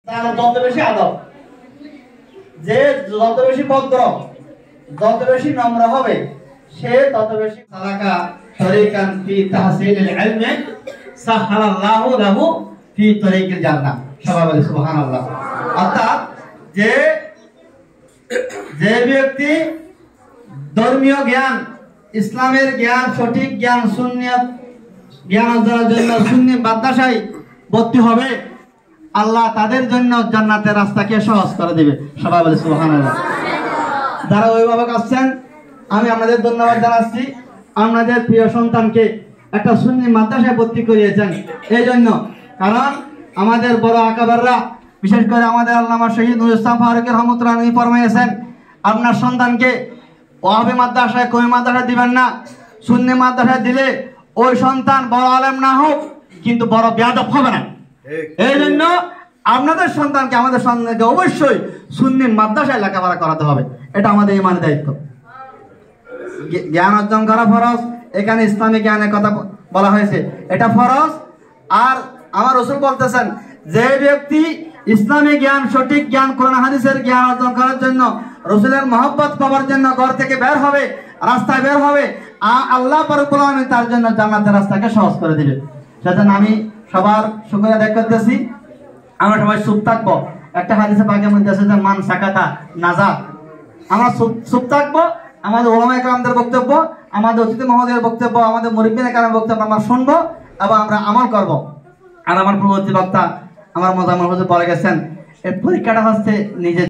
তার যত বেশি আদব, যে যত বেশি ভদ্র, যত বেশি নম্র হবে, সে তত বেশি সালাকা তরিকান ফি তাহসিলিল ইলমি সাহালাল্লাহু লাহু ফি তরিকিল জান্নাহ। সবাই বলি সুবহানাল্লাহ। অর্থাৎ যে ব্যক্তি ধর্মীয় জ্ঞান, ইসলামের জ্ঞান, সঠিক জ্ঞান, সুন্নিয়ত জ্ঞান অর্জনের জন্য সুন্নি মাদ্রাসায় ভর্তি হবে, আল্লাহ তাদের জন্য জান্নাতের রাস্তাকে সহজ করে দিবে। সবাই বলে সুবহানাল্লাহ। যারা অভিভাবক আছেন, আমি আপনাদের ধন্যবাদ জানাচ্ছি। আপনাদের প্রিয় সন্তানকে একটা সুন্নি মাদ্রাসায় ভর্তি করিয়েছেন এই জন্য, কারণ আমাদের বড় আকাবাররা, বিশেষ করে আমাদের আল্লামা শহীদ নুরুল ইসলাম ফারুকী রহমাতুল্লাহ আলাইহি ফরমাইয়েছেন, আপনার সন্তানকে ওয়াহাবি মাদ্রাসায়, কওমি মাদ্রাসায় দিবেন না। সুন্নি মাদ্রাসায় দিলে ওই সন্তান বড় আলেম না হোক, কিন্তু বড় বেয়াদব হবে না। এই জন্য আপনাদের সন্তানকে, আমাদের সন্তানকে অবশ্যই সুন্নি মাদ্রাসায় লেখাপড়া করাতে হবে। এটা আমাদের ইমানের দায়িত্ব। জ্ঞান অর্জন করা ফরজ। এখানে ইসলামিক জ্ঞানের কথা বলা হয়েছে, এটা ফরজ। আর আমার রাসূল বলতেছেন, যে ব্যক্তি ইসলামিক জ্ঞান, সঠিক জ্ঞান, কোরআন হাদিসের জ্ঞান অর্জন করার জন্য, রাসূলের মহব্বত পাওয়ার জন্য ঘর থেকে বের হবে, রাস্তায় বের হবে, আল্লাহ পারুল আমিন তার জন্য জান্নাতের রাস্তাকে সহজ করে দিবে। সেজন্য আমি সবার শুকরিয়া আদায় করতেছি। আমরা সবাই চুপ থাকবো। একটা হাদিসে পাকের মধ্যে আছে যে মান সাকাতা নাজা। আমরা চুপ থাকবো। আমাদের ওলামায়ে কেরামদের বক্তব্য, আমাদের অতিথি মহোদয়ের বক্তব্য, আমাদের মুরিব্বিনে কেরামের বক্তব্য আমরা শুনবো এবং আমরা আমল করব। আর আমার পূর্ববর্তী বক্তা আমার মোজাম্মেল হুজুর বলে গেছেন, এই পরীক্ষাটা হচ্ছে নিজে